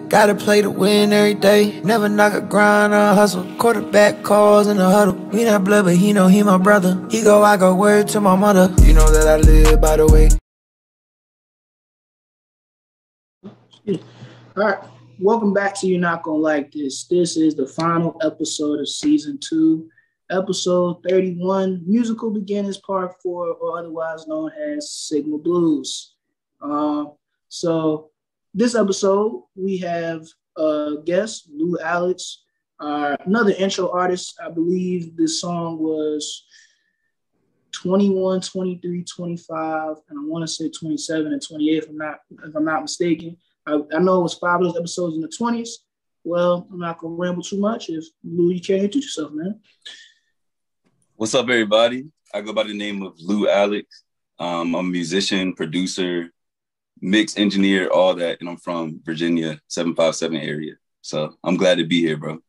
Gotta play to win every day. Never knock a grind or hustle. Quarterback calls in the huddle. We not blood, but he know he my brother. He go, I go, word to my mother. You know that I live by the way. All right, welcome back to You're Not Gonna Like This. This is the final episode of season 2, episode 31, Musical Beginnings Part 4, or otherwise known as Signal Blues. So this episode, we have a guest, Lou Alex, another intro artist. I believe this song was 21, 23, 25, and I want to say 27 and 28 if I'm not mistaken. I know it was 5 of those episodes in the 20s. Well, I'm not going to ramble too much. If Lou, you can't introduce yourself, man. What's up, everybody? I go by the name of Lou Alex. I'm a musician, producer, mix engineer, all that. And I'm from Virginia, 757 area. So I'm glad to be here, bro.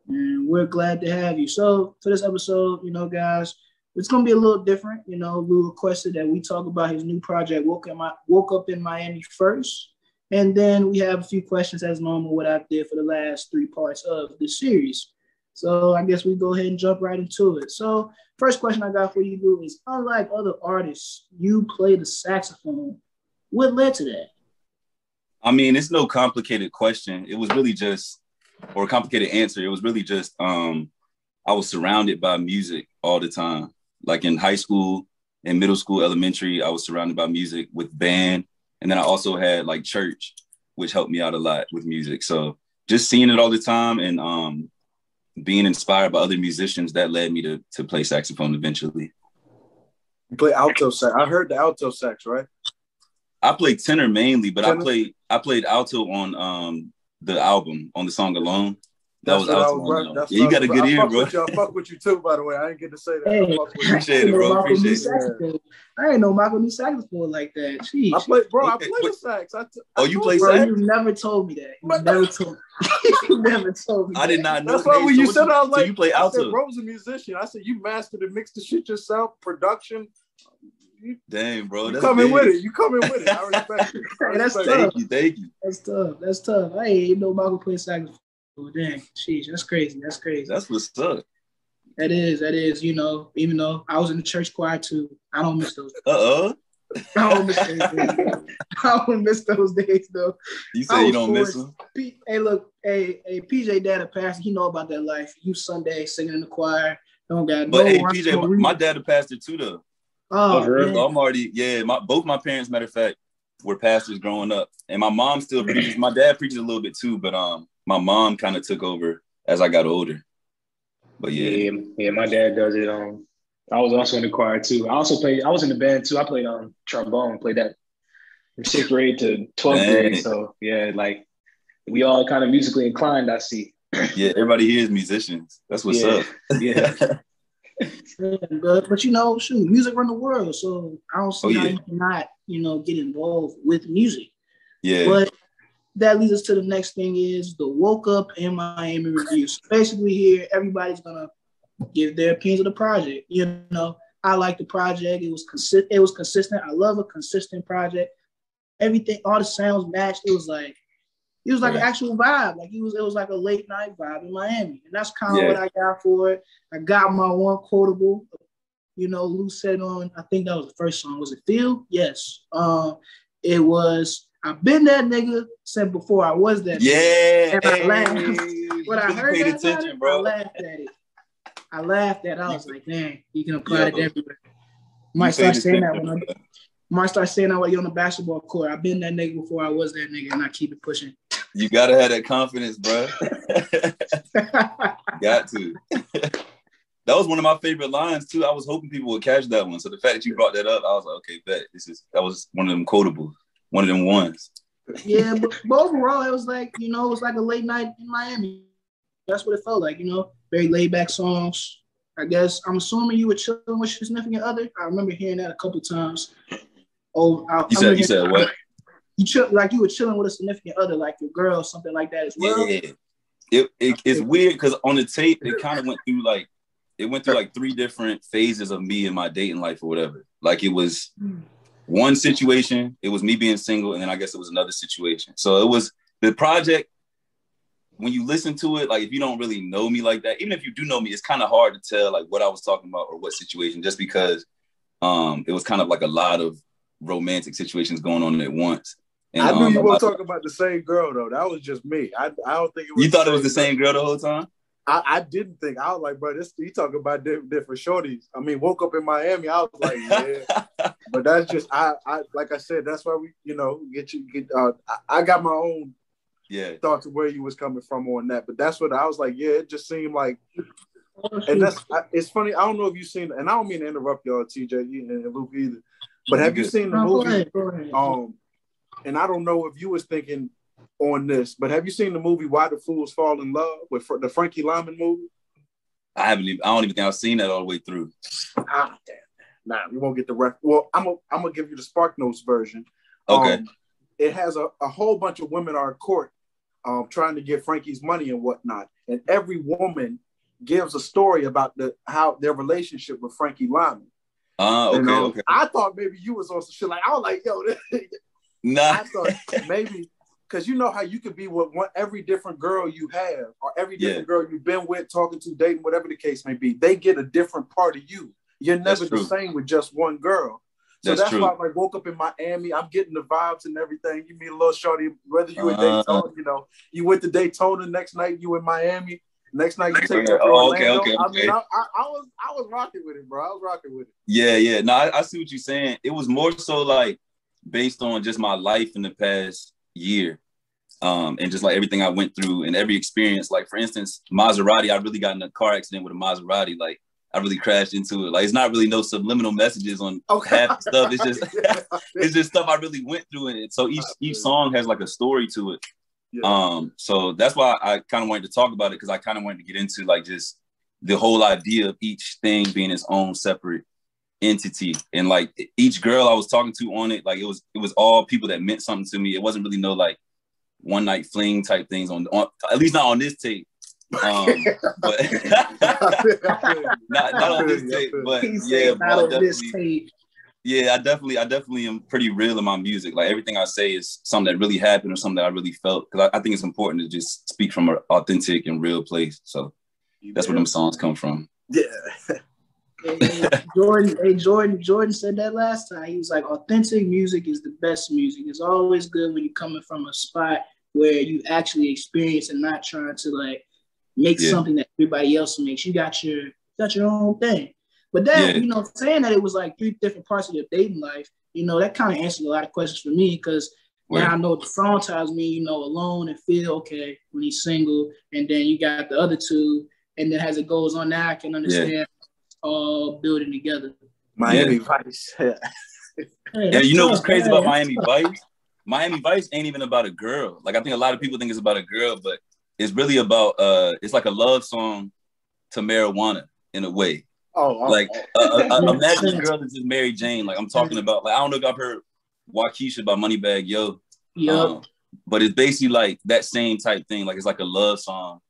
And we're glad to have you. So for this episode, guys, it's going to be a little different. Lou requested that we talk about his new project, Woke Up in Miami first. And then we have a few questions as normal, what I did for the last 3 parts of the series. So I guess we go ahead and jump right into it. So first question I got for you, Lou, is unlike other artists, you play the saxophone. What led to that? I mean, it's no complicated question. It was really just, or a complicated answer. It was really just, I was surrounded by music all the time. Like in high school, in middle school, elementary, I was surrounded by music with band. And then I also had like church, which helped me out a lot with music. So just seeing it all the time and being inspired by other musicians, that led me to play saxophone eventually. You play alto sax. I heard the alto sax, right? I played tenor mainly, but Tenor? I played alto on the album, on the song Alone. That's what I was right. Yeah, you got a good ear, bro. I fuck with you too, by the way. I didn't get to say that. Hey, Appreciate it, bro. Appreciate it. I ain't know Michael knew saxophone like that. Jeez. I play Okay, the sax. you play Bro, sax? you never told me that. You never told me I did not know. That's why when you said I was like, so you play I alto? said, bro's a musician. I said, you mastered and mixed the shit yourself, production. Dang, bro. You That's coming big. with it. You coming with it. I respect it. Hey, that's tough. Thank you. That's tough. I ain't know Michael play saxophone. Dang, sheesh, that's crazy. That's what's up. That is, even though I was in the church choir too, I don't miss those. I don't miss those days. I don't miss those days though. You say you don't miss them? Hey, look, hey, PJ dad a pastor, he know about that life. You Sunday singing in the choir. Don't got but no. Hey, PJ, my dad a pastor too though. Oh, really? I'm already, both my parents, matter of fact, were pastors growing up. And my mom still preaches. My dad preaches a little bit too, but my mom kind of took over as I got older. But yeah, my dad does it. I was also in the choir too. I was in the band too. I played trombone, played that from 6th grade to 12th grade. So yeah, like we all kind of musically inclined, I see. Yeah, everybody here is musicians. That's what's up. Yeah. But shoot, music run the world. So I don't see how you cannot, get involved with music. Yeah. But that leads us to the next thing is the Woke Up in Miami review. So basically here, everybody's going to give their opinions of the project. I like the project. It was consistent. I love a consistent project. Everything, all the sounds matched. It was like an actual vibe. Like it was like a late night vibe in Miami. And that's kind of what I got for it. I got my one quotable. Lou said on, I think that was the first song. Was it Feel? Yes. It was, I've been that nigga since before I was that nigga. And I laughed. When I heard that attention, bro. I laughed at it. I was like, dang, you can apply it everywhere. Might start saying that when I get on the basketball court. I've been that nigga before I was that nigga, and I keep it pushing. You gotta have that confidence, bro. Got to. That was one of my favorite lines too. I was hoping people would catch that one. So the fact that you brought that up, I was like, okay, bet that was one of them quotables, one of them ones. Yeah, but overall, it was like, it was like a late night in Miami. That's what it felt like, very laid back songs. I guess I'm assuming you were chilling with your significant other. I remember hearing that a couple times. You said what? You were chilling with a significant other, like your girl, or something like that as well. Yeah, it's weird because on the tape it kind of went through like 3 different phases of me and my dating life or whatever. Like it was one situation, it was me being single, and then I guess it was another situation. So it was the project. When you listen to it, like if you don't really know me like that, even if you do know me, it's kind of hard to tell like what I was talking about or what situation, just because it was kind of like a lot of romantic situations going on at once. And, I knew you weren't talking about the same girl though. That was just me. I don't think it was. You thought it was the same girl the whole time? I didn't think. I was like, bro, you talking about different shorties. I mean, woke up in Miami. I was like, yeah. But that's just I like I said, that's why we, I got my own thoughts of where you was coming from on that. But that's what I was like, yeah, it just seemed like, and it's funny. I don't know if you've seen, and I don't mean to interrupt y'all, TJ and Luke either. But have you seen the movie? Go ahead. And I don't know if you was thinking on this, but have you seen the movie Why the Fools Fall in Love with the Frankie Lyman movie? I don't even think I've seen that all the way through. Ah, damn. Nah, we won't get the ref. Well, I'm gonna give you the Spark Notes version. Okay. It has a whole bunch of women are in court trying to get Frankie's money and whatnot. And every woman gives a story about how their relationship with Frankie Lyman. Okay. I thought maybe you was on some shit like, I was like, yo, nah. I thought maybe, because you know how you could be with every different girl you have, or every different girl you've been with, talking to, dating, whatever the case may be, they get a different part of you. You're never the same with just one girl. So that's why I woke up in Miami. I'm getting the vibes and everything. You meet a little shorty, whether you in Daytona, you went to Daytona, next night you in Miami, next night you take her to Orlando. Okay. I mean, I was rocking with it, bro. I was rocking with it. Yeah. No, I see what you're saying. It was more so like based on just my life in the past year. And just like everything I went through and every experience. Like for instance, Maserati, I really got in a car accident with a Maserati. Like I really crashed into it. Like it's not really no subliminal messages on half the stuff. It's just it's just stuff I really went through in it. So each song has like a story to it. Yeah. So that's why I kind of wanted to talk about it, because I kind of wanted to get into like just the whole idea of each thing being its own separate entity. And like each girl I was talking to on it, like it was all people that meant something to me. It wasn't really no like one night fling type things on at least not on this tape. But not on this tape, but yeah, I definitely am pretty real in my music. Like everything I say is something that really happened or something that I really felt, because I think it's important to just speak from an authentic and real place. So that's where them songs come from. Yeah. Jordan said that last time. He was like, authentic music is the best music. It's always good when you're coming from a spot where you actually experience and not trying to like make something that everybody else makes. You got your own thing. But then, saying that it was like 3 different parts of your dating life, that kind of answered a lot of questions for me, because now I know what the song tells me, alone and feel okay when he's single. And then you got the other 2. And then as it goes on, now I can understand all building together. Miami Vice. You know what's crazy about Miami Vice? Miami Vice ain't even about a girl. Like I think a lot of people think it's about a girl, but it's really about it's like a love song to marijuana in a way. Imagine a girl that's just Mary Jane. Like I'm talking about, like I don't know if I've heard Waukesha by Moneybagg Yo. Yep. But it's basically like that same type thing. Like it's like a love song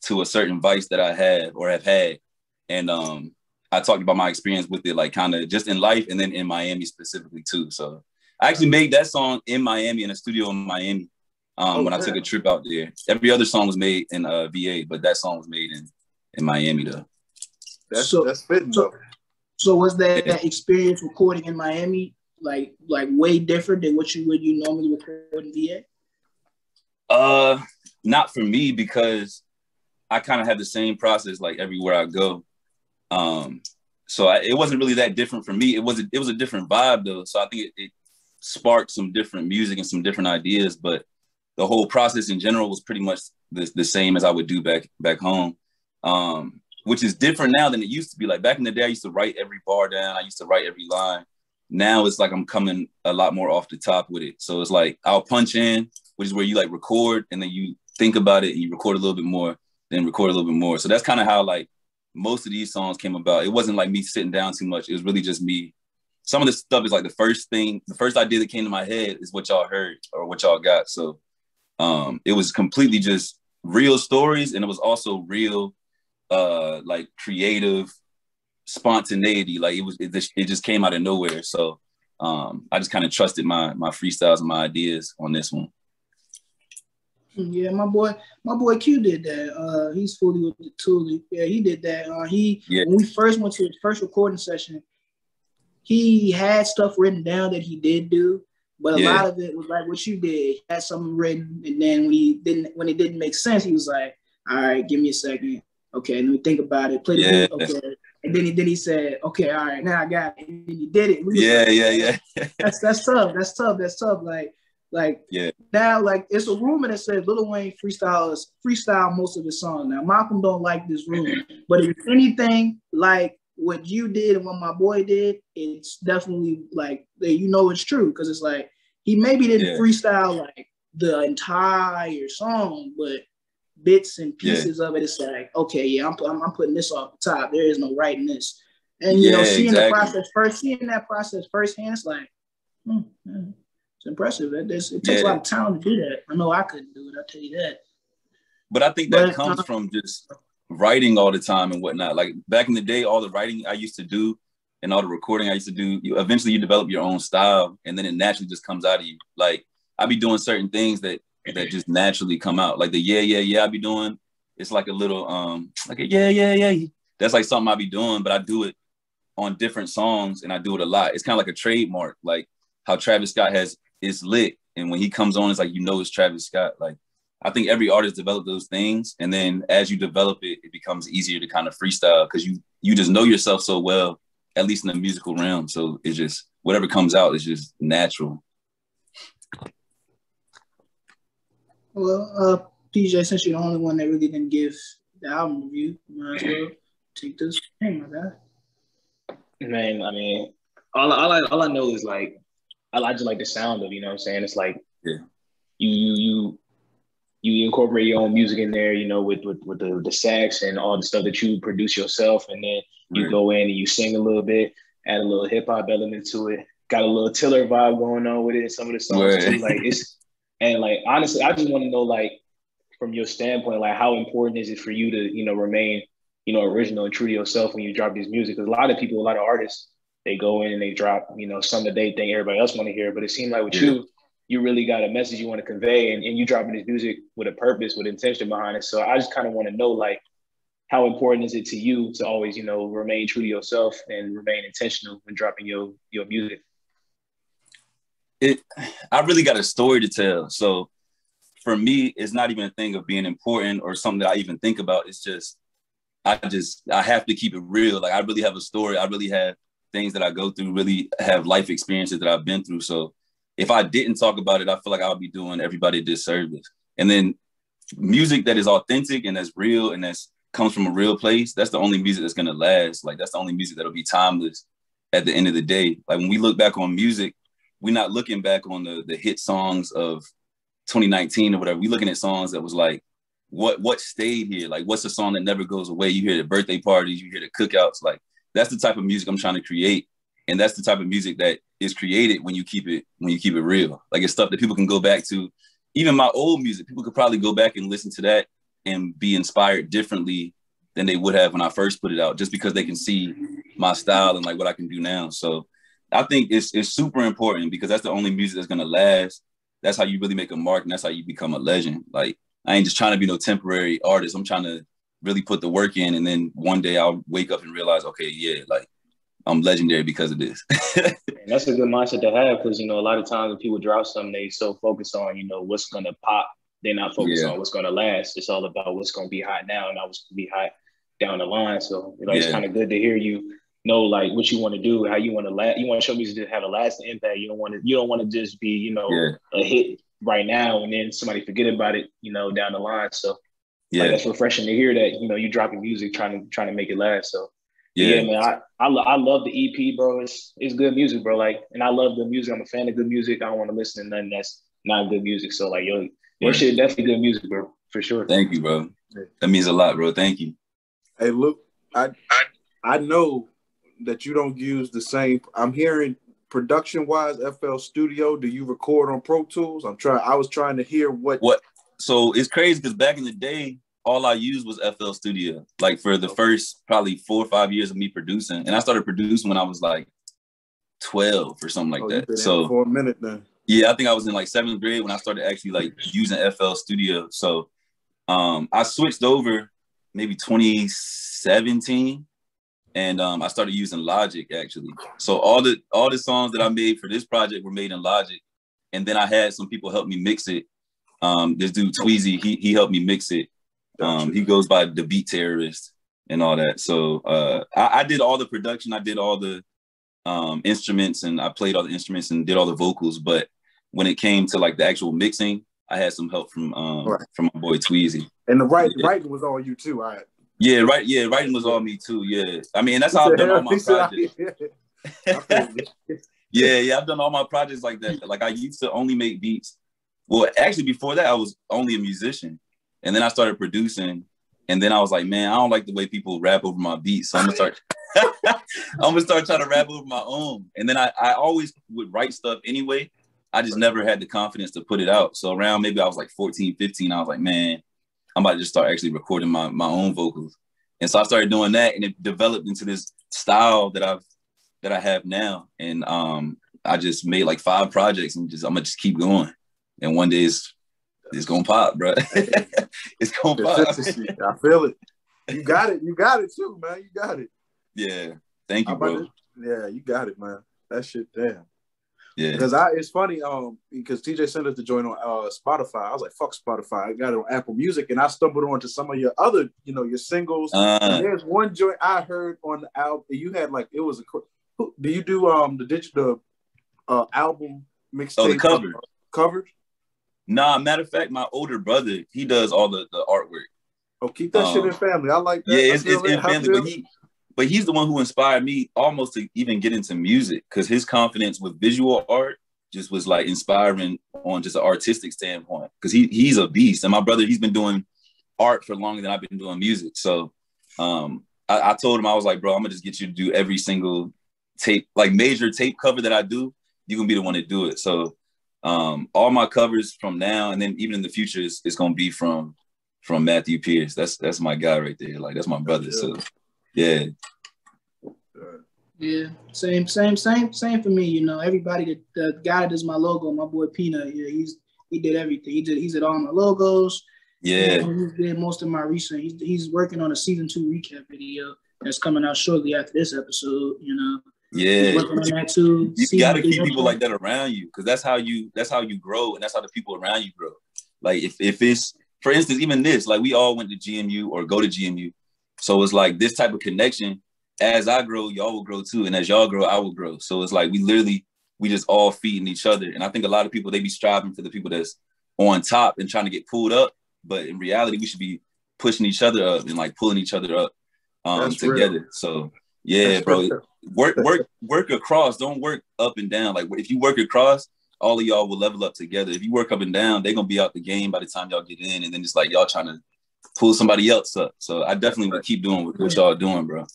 to a certain vice that I had or have had. And I talked about my experience with it, like kind of just in life and then in Miami specifically too. So I actually made that song in Miami, in a studio in Miami, when I took a trip out there. Every other song was made in VA, but that song was made in Miami though. That's fitting though. So was that experience recording in Miami like way different than what you would normally record in VA? Not for me, because I kind of have the same process like everywhere I go. So it wasn't really that different for me. It was a different vibe though. So I think it sparked some different music and some different ideas, but the whole process in general was pretty much the same as I would do back home. Which is different now than it used to be. Like back in the day, I used to write every bar down. I used to write every line. Now it's like I'm coming a lot more off the top with it. So it's like I'll punch in, which is where you like record and then you think about it and you record a little bit more, then record a little bit more. So that's kind of how like most of these songs came about. It wasn't like me sitting down too much. It was really just me. Some of this stuff is like the first idea that came to my head is what y'all heard or what y'all got. So it was completely just real stories, and it was also real like creative spontaneity. Like it just came out of nowhere. So I just kind of trusted my freestyles and my ideas on this one. Yeah, my boy Q did that. He's fully with the tool. Yeah, he did that. When we first went to his first recording session, he had stuff written down that he did do, but a lot of it was like what you did. He had something written, and then when it didn't make sense, he was like, "All right, give me a second. Okay, let me think about it. Play the beat. Okay." And then he said, "Okay, all right, now I got it." And then he did it. Yeah. That's tough. That's tough. Like now, like it's a rumor that says Lil Wayne freestyle most of his songs. Now Malcolm don't like this rumor, but if anything like what you did and what my boy did, it's definitely like it's true because it's like he maybe didn't freestyle like the entire song, but bits and pieces of it. It's like I'm putting this off the top. There is no writing this, and seeing that process firsthand, it's like. It's impressive. It takes a lot of talent to do that. I know I couldn't do it. I'll tell you that. But I think that comes from just writing all the time and whatnot. Like back in the day, all the writing I used to do and all the recording I used to do, eventually you develop your own style and then it naturally just comes out of you. Like I be doing certain things that just naturally come out. Like the I be doing. It's like a little like a yeah. That's like something I be doing, but I do it on different songs and I do it a lot. It's kind of like a trademark, like how Travis Scott it's lit. And when he comes on, it's like, it's Travis Scott. Like, I think every artist develop those things. And then as you develop it, it becomes easier to kind of freestyle because you just know yourself so well, at least in the musical realm. So it's just, whatever comes out is just natural. Well, PJ, since you're the only one that really didn't give the album review, you might as well take this. Hey, my guy. Man, I mean, all I know is like, I just like the sound of, what I'm saying? It's like you incorporate your own music in there, with the sax and all the stuff that you produce yourself. And then you go in and you sing a little bit, add a little hip hop element to it. Got a little Tiller vibe going on with it in some of the songs too. Like and like, honestly, I just want to know, like, from your standpoint, like how important is it for you to, remain, original and true to yourself when you drop this music? Because a lot of artists, they go in and they drop, some that they think everybody else want to hear. But it seemed like with you really got a message you want to convey and you dropping this music with a purpose, with intention behind it. So I just kind of want to know, like, how important is it to you to always, remain true to yourself and remain intentional when dropping your music? I really got a story to tell. So for me, it's not even a thing of being important or something that I even think about. It's just, I have to keep it real. Like I really have a story. I really have things that I go through, really have life experiences that I've been through. So if I didn't talk about it, I feel like I would be doing everybody a disservice. And then music that is authentic and that's real and that's comes from a real place, that's the only music that's going to last. Like that's the only music that'll be timeless at the end of the day. Like when we look back on music, we're not looking back on the hit songs of 2019 or whatever. We're looking at songs that was like, what stayed here? Like what's a song that never goes away? You hear the birthday parties, you hear the cookouts, like that's the type of music I'm trying to create. And that's the type of music that is created when you keep it real. Like it's stuff that people can go back to. Even my old music, people could probably go back and listen to that and be inspired differently than they would have when I first put it out, just because they can see my style and like what I can do now. So I think it's super important because that's the only music that's gonna last. That's how you really make a mark and that's how you become a legend. Like I ain't just trying to be no temporary artist. I'm trying to really put the work in, and then one day I'll wake up and realize, okay, yeah, like I'm legendary because of this. And that's a good mindset to have because, a lot of times when people drop something, they so focused on, what's going to pop. They're not focused on what's going to last. It's all about what's going to be hot now and not what's going to be hot down the line. So it's kind of good to hear you know, like what you want to do, how you want to you want to show music to have a lasting impact. You don't want to just be, a hit right now and then somebody forget about it, down the line. So like, that's refreshing to hear that, you dropping music, trying to make it last. So yeah, man, I love the EP, bro. It's good music, bro. Like, and I love good music. I'm a fan of good music. I don't want to listen to nothing that's not good music. So like, your shit definitely good music, bro, for sure. Thank you, bro. That means a lot, bro. Thank you. Hey, look, I know that you don't use the same. I'm hearing production-wise, FL Studio. Do you record on Pro Tools? I was trying to hear what. So it's crazy because back in the day, all I used was FL Studio, like for the first probably 4 or 5 years of me producing. And I started producing when I was like 12 or something like that. So for a minute then. Yeah, I think I was in like 7th grade when I started actually like using FL Studio. So I switched over maybe 2017, and I started using Logic actually. So all the songs that I made for this project were made in Logic, and then I had some people help me mix it. This dude Tweezy, he helped me mix it. He goes by the Beat Terrorist and all that. So I did all the production, I did all the instruments, and I played all the instruments and did all the vocals. But when it came to like the actual mixing, I had some help from my boy Tweezy. And the writing was all you too, all right? Yeah, right. Yeah, writing was all me too. Yeah, I mean that's how I've done all my projects. Yeah, I've done all my projects like that. Like I used to only make beats. Well, actually, before that, I was only a musician, and then I started producing. And then I was like, man, I don't like the way people rap over my beats, so I'm gonna start. I'm gonna start trying to rap over my own. And then I always would write stuff anyway. I just never had the confidence to put it out. So around maybe I was like 14, 15, I was like, man, I'm about to just start actually recording my own vocals. And so I started doing that, and it developed into this style that I have now. And I just made like 5 projects, and I'm gonna just keep going. And one day it's gonna pop, bro. It's gonna pop. I feel it. You got it. You got it too, man. You got it. Yeah. Thank you, bro. Yeah, you got it, man. That shit, damn. Yeah. Because it's funny, because TJ sent us to join on Spotify. I was like, fuck Spotify. I got it on Apple Music, and I stumbled onto some of your other, your singles. And there's one joint I heard on the album. You had like, it was do you do the digital album mixtape? Oh, the cover. Covers? Nah, matter of fact, my older brother, he does all the artwork. Oh, keep that shit in family. I like that. Yeah, it's in family, but he's the one who inspired me almost to even get into music, because his confidence with visual art just was like inspiring on just an artistic standpoint, because he's a beast. And my brother, he's been doing art for longer than I've been doing music. So I told him, I was like, bro, I'm gonna just get you to do every single tape, like major tape cover that I do, you're gonna be the one to do it. So all my covers from now and then even in the future is gonna be from Matthew Pierce. That's my guy right there. Like that's my brother. So yeah. Yeah, same for me. Everybody, the guy that does my logo, my boy Peanut. Yeah, he did everything. He did all my logos. Yeah, he did most of my research. He's working on a season 2 recap video that's coming out shortly after this episode. Yeah, working on that too. You got to keep people like that around you, because that's how you grow, and that's how the people around you grow. Like if it's, for instance, even this, like we all went to GMU or go to GMU, so it's like this type of connection. As I grow, y'all will grow too, and as y'all grow, I will grow. So it's like we just all feeding each other. And I think a lot of people, they be striving for the people that's on top and trying to get pulled up, but in reality, we should be pushing each other up and like pulling each other up together. Real. So yeah, that's bro, work across. Don't work up and down. Like if you work across, all of y'all will level up together. If you work up and down, they're gonna be out the game by the time y'all get in, and then it's like y'all trying to pull somebody else up. So I definitely would keep doing what y'all doing, bro.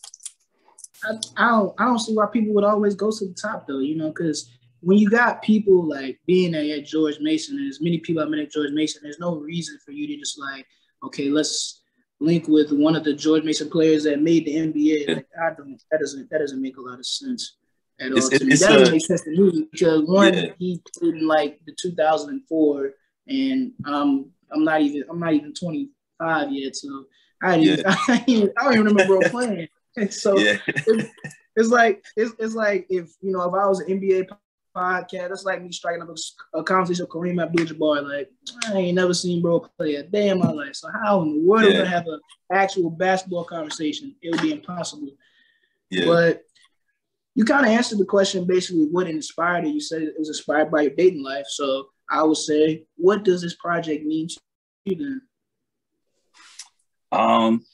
I don't see why people would always go to the top though, because when you got people like being at George Mason, and as many people I met at George Mason, there's no reason for you to just like, okay, let's link with one of the George Mason players that made the NBA. Yeah. Like that doesn't make a lot of sense at all. To me. That doesn't make sense to me because he played in like the 2004, and I'm not even 25 yet, so I don't even remember playing. And so it's like if if I was an NBA podcast, that's like me striking up a conversation with Kareem Abdul-Jabbar. Like I ain't never seen bro play a day in my life. So how in the world are we gonna have an actual basketball conversation? It would be impossible. Yeah. But you kind of answered the question basically what inspired it. You said it was inspired by your dating life. So I would say, what does this project mean to you then?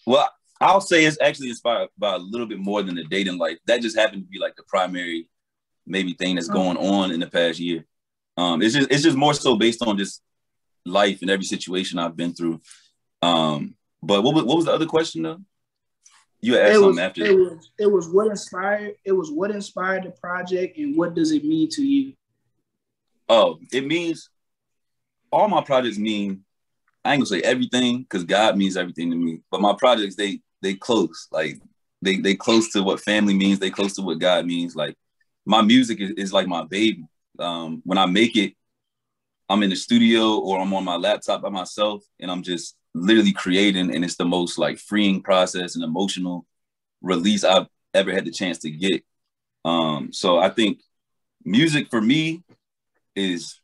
Well, I'll say it's actually inspired by a little bit more than the dating life. That just happened to be like the primary maybe thing that's going on in the past year. It's just more so based on just life and every situation I've been through. But what was the other question though? You asked something after. It was what inspired the project, and what does it mean to you? Oh, it means all my projects mean, I ain't gonna say everything because God means everything to me, but my projects, they close. Like they close to what family means. They close to what God means. Like my music is like my baby. When I make it, I'm in the studio or I'm on my laptop by myself and I'm just literally creating, and it's the most like freeing process and emotional release I've ever had the chance to get. So I think music for me is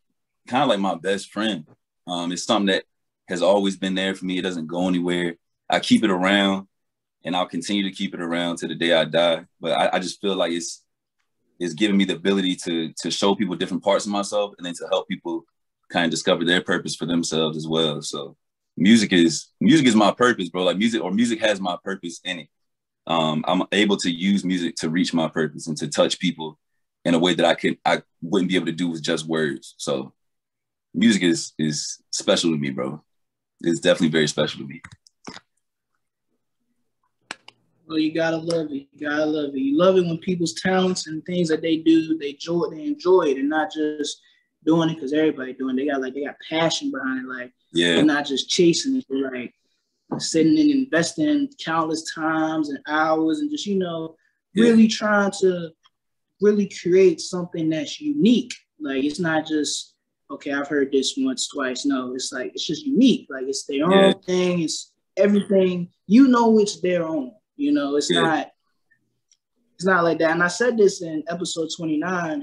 kind of like my best friend. It's something that has always been there for me. It doesn't go anywhere. I keep it around and I'll continue to keep it around to the day I die. But I just feel like it's giving me the ability to show people different parts of myself and then to help people kind of discover their purpose for themselves as well. So music is my purpose, bro. Like music has my purpose in it. I'm able to use music to reach my purpose and to touch people in a way that I wouldn't be able to do with just words. So music is special to me, bro. It's definitely very special to me. Well, you gotta love it. You gotta love it. You love it when people's talents and things that they do, they enjoy it, and not just doing it because everybody doing it. They got passion behind it. Like, yeah, they're not just chasing it. They're like sitting and investing countless times and hours and just, really trying to really create something that's unique. Like, it's not just, okay, I've heard this once, twice. No, it's like, it's just unique. Like, it's their own thing. It's everything. It's their own. It's not like that. And I said this in episode 29,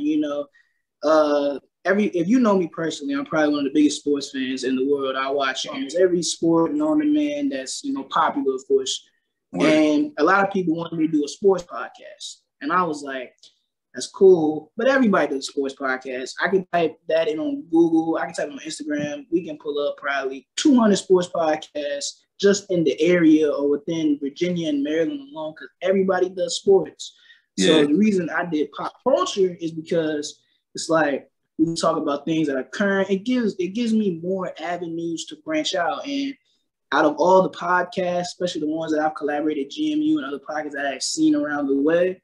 if you know me personally, I'm probably one of the biggest sports fans in the world. I watch almost every sport known to man that's, popular, of course. Right. And a lot of people wanted me to do a sports podcast. And I was like, that's cool. But everybody does a sports podcast. I can type that in on Google. I can type it on Instagram. We can pull up probably 200 sports podcasts just in the area or within Virginia and Maryland alone, because everybody does sports. Yeah. So the reason I did pop culture is because it's like, we can talk about things that are current. It gives me more avenues to branch out. And out of all the podcasts, especially the ones that I've collaborated, GMU and other podcasts that I've seen around the way,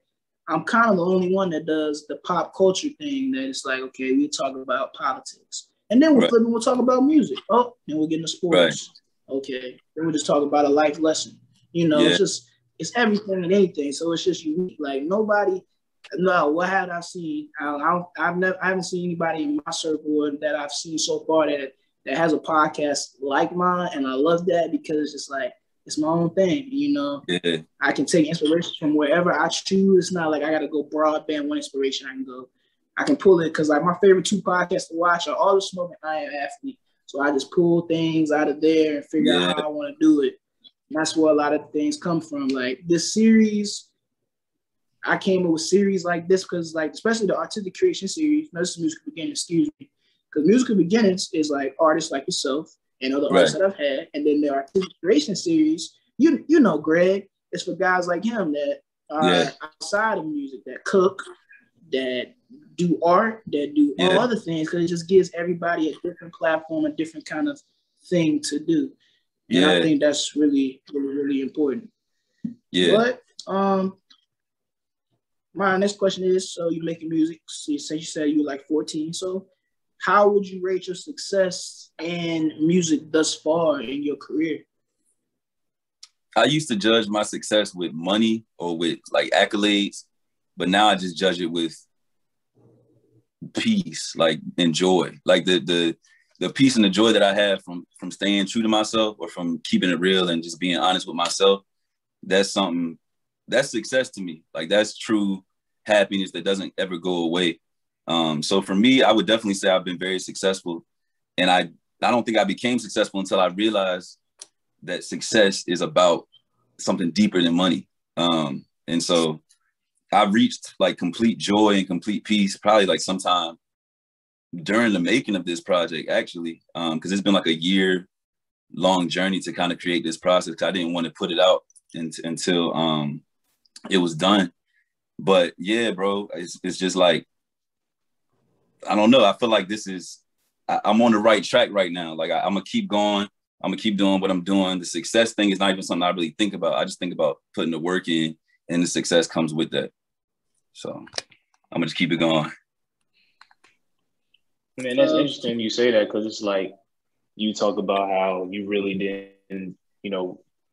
I'm kind of the only one that does the pop culture thing that it's like, okay, we talk about politics. And then we'll talk about music. Oh, then we'll get into sports. Right. Okay. Then we'll just talk about a life lesson. It's everything and anything. So it's just unique. Like what have I seen? I haven't seen anybody in my circle that I've seen so far that has a podcast like mine. And I love that because it's just like, it's my own thing, Yeah. I can take inspiration from wherever I choose. It's not like I got to go broadband one inspiration. I can pull it because like my favorite 2 podcasts to watch are All the Smoke and I Am Athlete. So I just pull things out of there and figure out how I want to do it. And that's where a lot of things come from. Like this series, I came up with series like this because like, especially the Artistic Creation series, this is Musical Beginnings, excuse me. Because Musical Beginnings is like artists like yourself and other artists that I've had. And then the Artistic Creation series, Greg, it's for guys like him that are outside of music, that cook, that do art, that do all other things, because it just gives everybody a different platform, a different kind of thing to do. And I think that's really, really, really important. Yeah. But my next question is, so you're making music, so you said you were like 14. So how would you rate your success in music thus far in your career? I used to judge my success with money or with like accolades, but now I just judge it with peace, like and joy. Like the peace and the joy that I have from staying true to myself or from keeping it real and just being honest with myself. That's success to me. Like that's true happiness that doesn't ever go away. So for me, I would definitely say I've been very successful. And I don't think I became successful until I realized that success is about something deeper than money. And so I reached like complete joy and complete peace, probably like sometime during the making of this project, actually, because it's been like a year-long journey to kind of create this process. Cause I didn't want to put it out until it was done. But yeah, bro, it's just like, I don't know. I feel like I'm on the right track right now. Like I'm gonna keep going. I'm gonna keep doing what I'm doing. The success thing is not even something I really think about. I just think about putting the work in, and the success comes with that. So I'm gonna just keep it going. Man, that's interesting you say that, because it's like you talk about how you really didn't,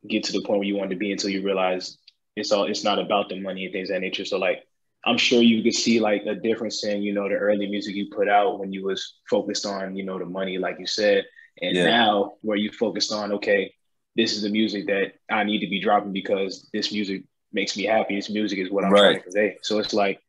get to the point where you wanted to be until you realize it's not about the money and things of that nature. So like, I'm sure you could see like a difference in, you know, the early music you put out when you was focused on, you know, the money, like you said. And now where you focused on, okay, this is the music that I need to be dropping because this music makes me happy. This music is what I'm trying to convey. So it's like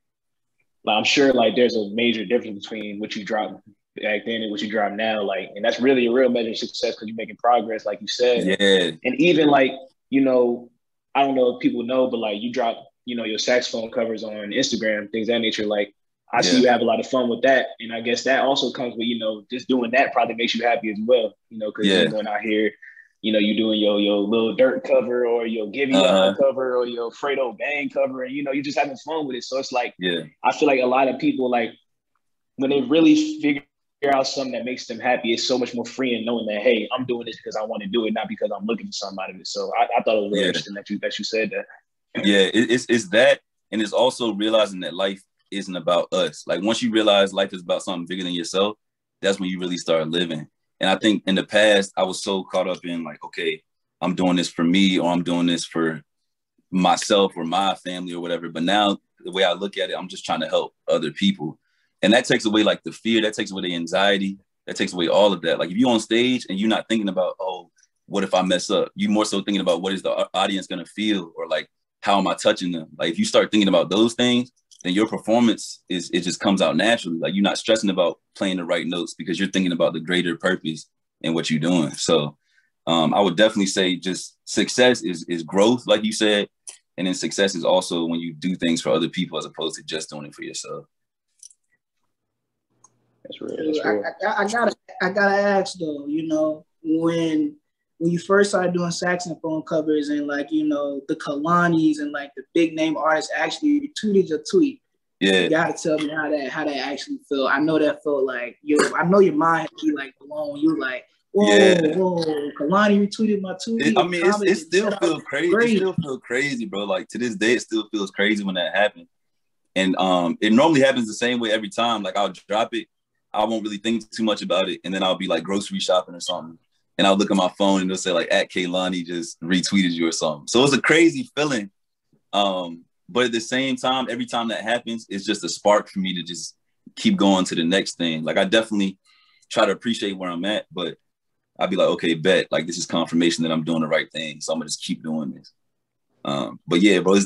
I'm sure like there's a major difference between what you dropped back then and what you drop now. Like, and that's really a real measure of success because you're making progress, like you said. Yeah. And even like, you know, I don't know if people know, but like you drop, you know, your saxophone covers on Instagram, things of that nature. Like I see you have a lot of fun with that. And I guess that also comes with, you know, just doing that probably makes you happy as well, you know, because you're going out here, you know, you're doing your Lil Durk cover or your Giveon cover or your Fredo Bang cover. And, you know, you're just having fun with it. So it's like, I feel like a lot of people, like when they really figure out something that makes them happy, it's so much more freeing knowing that, hey, I'm doing this because I want to do it, not because I'm looking for something out of it. So I thought it was really interesting that you said that. Yeah, it's that. And it's also realizing that life isn't about us. Like once you realize life is about something bigger than yourself, that's when you really start living. And I think in the past, I was so caught up in like, okay, I'm doing this for me or I'm doing this for myself or my family or whatever. But now the way I look at it, I'm just trying to help other people. And that takes away like the fear, that takes away the anxiety, that takes away all of that. Like if you're on stage and you're not thinking about, oh, what if I mess up? You're more so thinking about what is the audience going to feel or like, how am I touching them? Like if you start thinking about those things, then your performance it just comes out naturally. Like you're not stressing about playing the right notes because you're thinking about the greater purpose and what you're doing. So I would definitely say just success is growth, like you said. And then success is also when you do things for other people as opposed to just doing it for yourself. That's real. That's real. I gotta ask though, you know, when you first started doing saxophone covers and like, you know, the Kalanis and like the big name artists actually retweeted your tweet. Yeah. You gotta tell me how that actually felt. I know that felt like I know your mind had to be like blown. You like, whoa, Kalani retweeted my tweet. It still feels crazy. It still feels crazy, bro. Like to this day, it still feels crazy when that happens. And it normally happens the same way every time. Like I'll drop it, I won't really think too much about it, and then I'll be like grocery shopping or something. And I'll look at my phone and it'll say like @Kaylani just retweeted you or something. So it's a crazy feeling. But at the same time, every time that happens, it's just a spark for me to just keep going to the next thing. Like I definitely try to appreciate where I'm at, but I'll be like, okay, bet, like this is confirmation that I'm doing the right thing. So I'm gonna just keep doing this. But yeah, bro,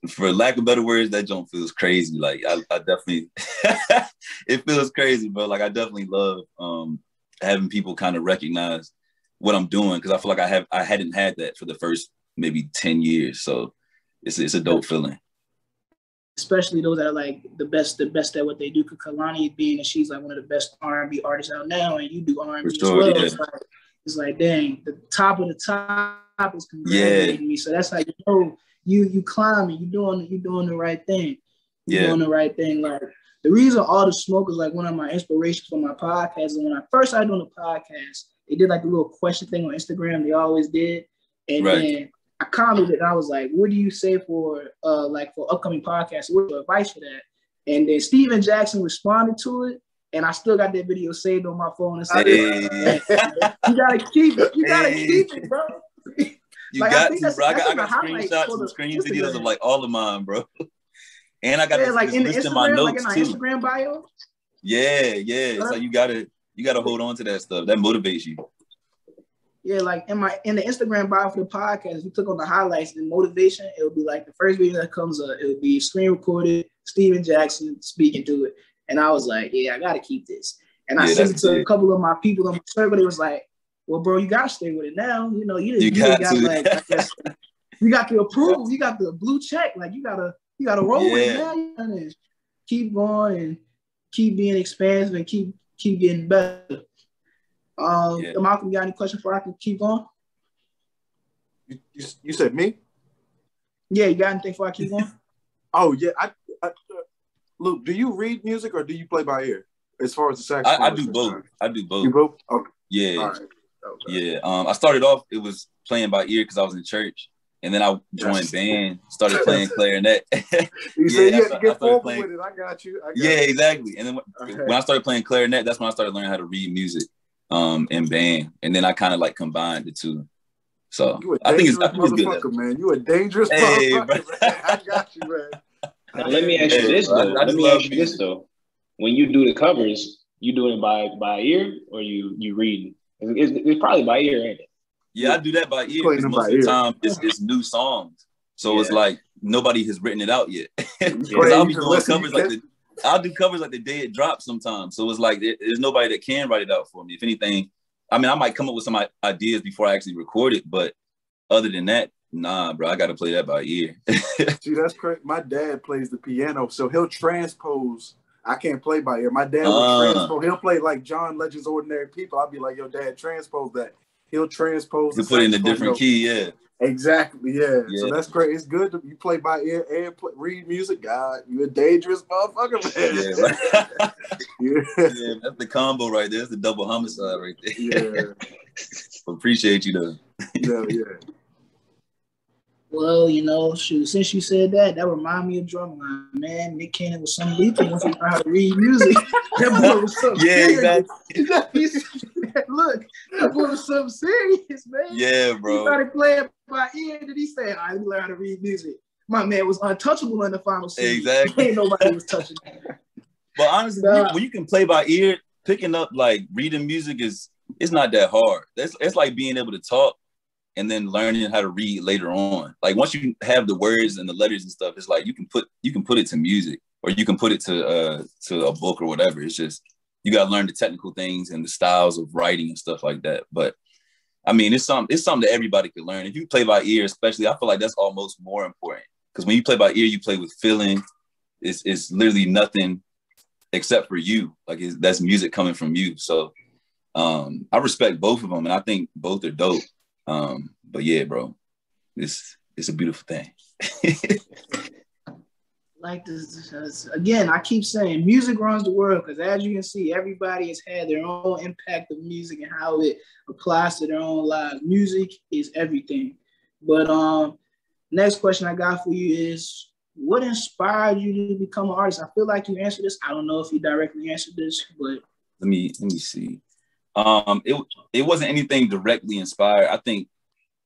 for lack of better words, that jump feels crazy. Like I definitely, it feels crazy, bro. Like I definitely love having people kind of recognize what I'm doing because I feel like I hadn't had that for the first maybe 10 years. So it's a dope feeling. Especially those that are like the best at what they do. Because Kalani being that she's like one of the best R&B artists out now, and you do R&B as well. Yeah. It's like, dang, the top of the top is congratulating me. So that's how you know you climbing, you doing the right thing. You're doing the right thing. Like the reason All the Smoke is like one of my inspirations for my podcast. And when I first started doing the podcast, they did like a little question thing on Instagram. They always did. And then I commented and I was like, what do you say for upcoming podcasts? What's your advice for that? And then Steven Jackson responded to it. And I still got that video saved on my phone. And said, you gotta keep it. You gotta keep it, bro. You like, got to, bro. I got screenshots and screen videos of like all of mine, bro. And I got this like in list Instagram, in my notes like in my Instagram bio. Yeah. So you gotta hold on to that stuff. That motivates you. Yeah, like in the Instagram bio for the podcast, you click on the highlights and motivation. It'll be like the first video that comes up. It'll be screen recorded, Steven Jackson speaking to it, and I was like, I gotta keep this. And I sent it to a couple of my people on my circle. They was like, well, bro, you gotta stay with it now. You know, you got like, I guess, you got the approval, you got the blue check. Like you gotta roll with it now. You gotta keep going and keep being expansive and keep getting better. Malcolm, you got any questions before I can keep going? You said me? Yeah, you got anything before I keep going? Oh yeah, Luke, do you read music or do you play by ear? As far as the saxophone, I do both. I do both. You both? Okay. Yeah. All right. Okay. Yeah. I started off, it was playing by ear because I was in church. And then I joined band, started playing clarinet. You said you had to get forward with it. I got you. Exactly. And then when I started playing clarinet, that's when I started learning how to read music in band. And then I kind of like combined the two. So I think it's good. Man. You a dangerous motherfucker, man. I got you, man. Now, let me ask you this though. I just love music. When you do the covers, you doing it by ear or you reading? It's probably by ear, ain't it? Yeah, I do that by ear because most of the time it's new songs. So it's like nobody has written it out yet. Because I'll be doing covers I'll do covers like the day it drops sometimes. So it's like there's nobody that can write it out for me. If anything, I mean, I might come up with some ideas before I actually record it, but other than that, nah, bro, I got to play that by ear. See, that's correct. My dad plays the piano, so he'll transpose. I can't play by ear. My dad will transpose. He'll play like John Legend's Ordinary People. I'll be like, yo, dad, transpose that. He'll transpose. He'll put it in a different key, yeah. Exactly, yeah. So that's great. It's good to you play by ear and read music. God, you're a dangerous motherfucker, man. Yeah, yeah, that's the combo right there. That's the double homicide right there. Yeah. Appreciate you though. Yeah. Well, you know, shoot, since you said that reminded me of Drumline. Man, Nick Cannon was some lethal once he learned how to read music. That boy was something serious. Exactly. Look, that boy was something serious, man. Yeah, bro. He started playing by ear, and then he said, I learned how to read music. My man was untouchable in the final season. Exactly. Ain't nobody was touching him. But honestly, when you can play by ear, picking up, like, reading music it's not that hard. It's like being able to talk and then learning how to read later on. Like once you have the words and the letters and stuff, it's like you can put it to music or you can put it to a book or whatever. It's just you gotta learn the technical things and the styles of writing and stuff like that. But I mean, it's something that everybody could learn. If you play by ear, especially, I feel like that's almost more important because when you play by ear, you play with feeling. It's literally nothing except for you. Like that's music coming from you. So I respect both of them, and I think both are dope. But yeah, bro, it's a beautiful thing. Like this, again, I keep saying music runs the world because as you can see, everybody has had their own impact of music and how it applies to their own lives. Music is everything. But next question I got for you is, what inspired you to become an artist? I feel like you answered this. I don't know if you directly answered this, but let me see. It wasn't anything directly inspired. I think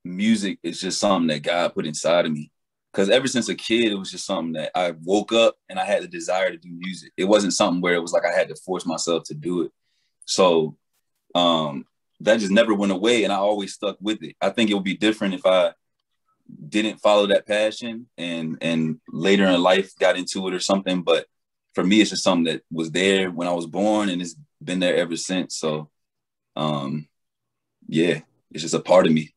music is just something that God put inside of me. Because ever since a kid, it was just something that I woke up and I had the desire to do music. It wasn't something where it was like I had to force myself to do it. So that just never went away, and I always stuck with it. I think it would be different if I didn't follow that passion and later in life got into it or something. But for me, it's just something that was there when I was born, and it's been there ever since. So yeah, it's just a part of me.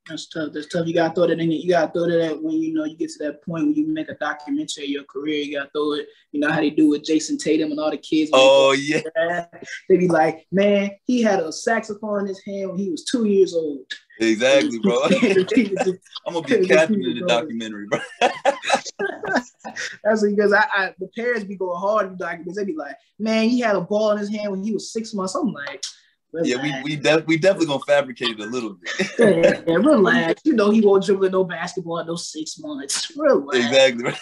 That's tough. You gotta throw that in. You gotta throw that when you get to that point where you make a documentary of your career. You gotta throw it. You know how they do with Jason Tatum and all the kids. Oh yeah. They be like, man, he had a saxophone in his hand when he was 2 years old. Exactly, bro. I'm gonna be a captain in the documentary, bro. That's because the parents be going hard in the documentaries. They be like, man, he had a ball in his hand when he was 6 months. I'm like, relax. Yeah, we definitely gonna fabricate it a little bit. Yeah, relax. You know he won't dribble no basketball in those 6 months. Relax. Exactly.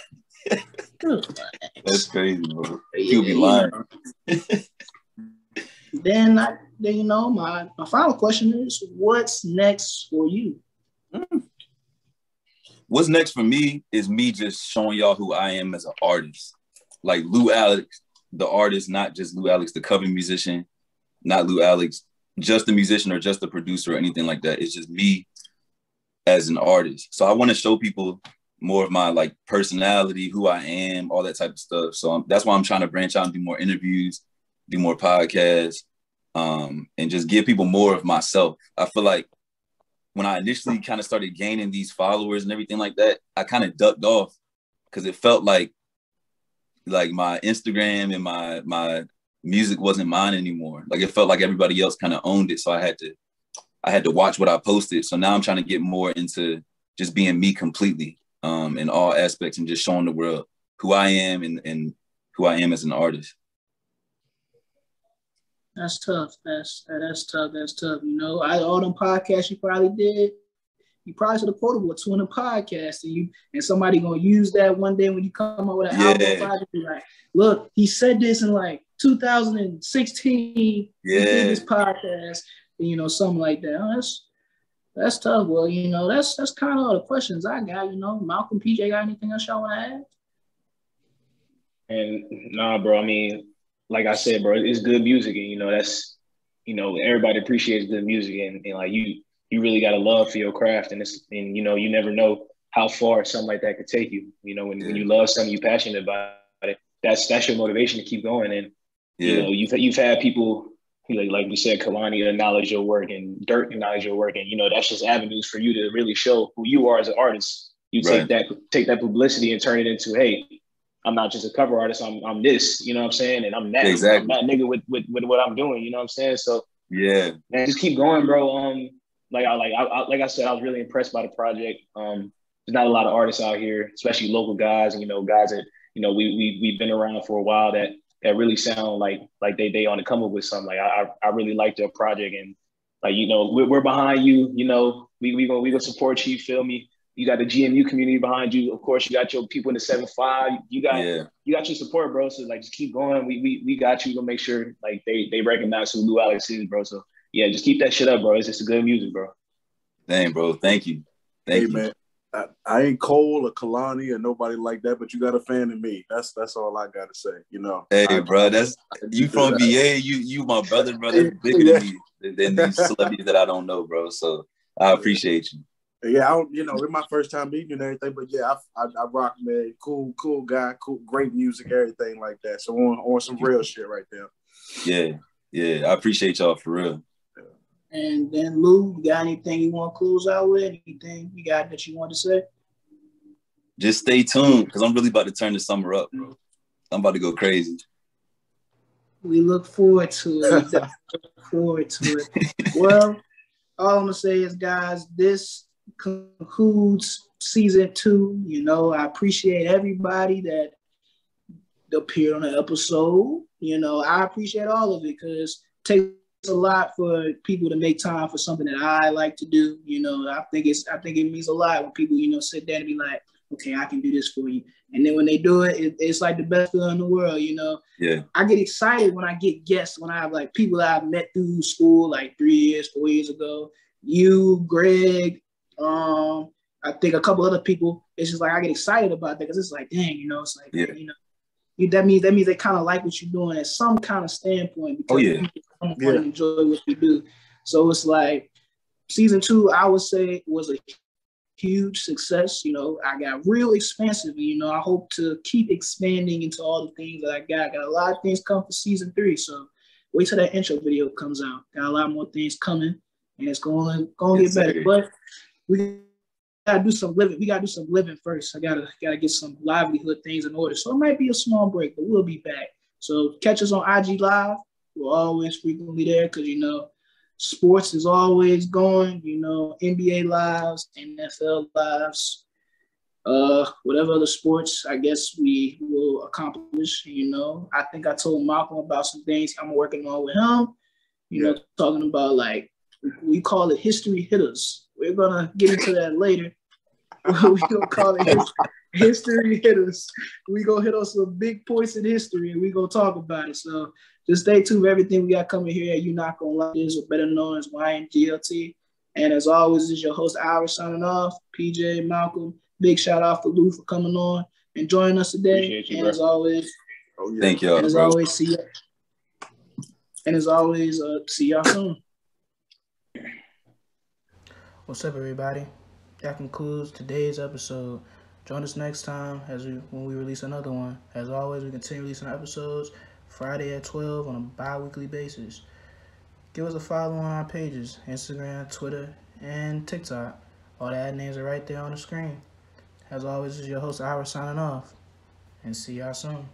Relax. That's crazy, bro. He'll be lying. Then my final question is, what's next for you? What's next for me is me just showing y'all who I am as an artist. Like Lou Alex, the artist, not just Lou Alex, the cover musician. Not Lou Alex, just a musician or just a producer or anything like that. It's just me as an artist. So I want to show people more of my like personality, who I am, all that type of stuff. So that's why I'm trying to branch out and do more interviews, do more podcasts, and just give people more of myself. I feel like when I initially kind of started gaining these followers and everything like that, I kind of ducked off because it felt like my Instagram and my music wasn't mine anymore. Like it felt like everybody else kind of owned it. So I had to watch what I posted. So now I'm trying to get more into just being me completely in all aspects and just showing the world who I am and who I am as an artist. That's tough. That's tough. That's tough. You know, all them podcasts you probably did, you probably should have quotable with 200 podcasts, and somebody gonna use that one day when you come up with an album project. Be like, look, he said this in like 2016. He did this podcast, and something like that. That's tough. Well, you know, that's kind of all the questions I got. You know, Malcolm, PJ, got anything else y'all want to add? And nah, bro. I mean, like I said, bro, it's good music, and you know that's everybody appreciates good music, and like you really got a love for your craft, and you know you never know how far something like that could take you. You know, when you love something, you're passionate about it. That's your motivation to keep going. And you know, you've had people like we said, Kalani acknowledge your work and Dirk acknowledge your work, and you know that's just avenues for you to really show who you are as an artist. You take that publicity and turn it into, hey, I'm not just a cover artist. I'm this, you know what I'm saying? And I'm that. Exactly. I'm that nigga with what I'm doing, you know what I'm saying? So yeah, man, just keep going, bro. Like I said, I was really impressed by the project. There's not a lot of artists out here, especially local guys, and you know, guys that we've been around for a while that really sound like they on the come up with something. Like I really like their project, and like we're behind you. You know, we gonna support you. Feel me? You got the GMU community behind you. Of course, you got your people in the 7-5. You got your support, bro. So like, just keep going. We got you. Gonna make sure like they recognize who Lou Alex is, bro. So yeah, just keep that shit up, bro. It's just a good music, bro. Dang, bro. Thank you. Thank you, man. I ain't Cole or Kalani or nobody like that, but you got a fan in me. That's all I gotta say. You know. Hey, bro. That's you from VA. You my brother. That's bigger than me than these celebrities that I don't know, bro. So I appreciate you. Yeah, I don't, it's my first time meeting you and everything, but yeah, I rock, man. Cool guy, cool, great music, everything like that. So on some real shit right there. Yeah, I appreciate y'all for real. And then Lou, you got anything you want to close out with? Anything you got that you want to say? Just stay tuned, because I'm really about to turn the summer up, bro. I'm about to go crazy. We look forward to it. Well, all I'm gonna say is, guys, this concludes season 2. You know, I appreciate everybody that appeared on the episode. You know, I appreciate all of it, because it takes a lot for people to make time for something that I like to do. You know, I think it means a lot when people, sit there and be like, okay, I can do this for you. And then when they do it, it's like the best feeling in the world, you know? Yeah. I get excited when I get guests, when I have like people that I've met through school like 3 years, 4 years ago. You, Greg, I think a couple other people. It's just like I get excited about that, because it's like, dang, it's like, that means they kind of like what you're doing at some kind of standpoint, because people enjoy what you do. So it's like season 2, I would say, was a huge success. I got real expansive. I hope to keep expanding into all the things that I got. Got a lot of things coming for season 3. So wait till that intro video comes out. Got a lot more things coming, and it's going to get better. But we gotta do some living. We gotta do some living first. I gotta get some livelihood things in order. So it might be a small break, but we'll be back. So catch us on IG Live. We're always frequently there, because sports is always going. NBA lives, NFL lives, whatever other sports I guess we will accomplish. I think I told Malcolm about some things I'm working on with him. Talking about, like, we call it history hitters. We're gonna get into that later. We gonna call it history hitters. We gonna hit on some big points in history, and we gonna talk about it. So just stay tuned for everything we got coming here at You Not Gonna Like This, or better known as YNGLT. And as always, this is your host, Ira, signing off. PJ, Malcolm, big shout out for Lou for coming on and joining us today. You, and as always, thank y'all. And as always, see you. And as always, see y'all soon. What's up, everybody? That concludes today's episode. Join us next time when we release another one. As always, we continue releasing episodes Friday at 12 on a bi-weekly basis. Give us a follow on our pages, Instagram, Twitter, and TikTok. All the ad names are right there on the screen. As always, this is your host, Ira, signing off. And see y'all soon.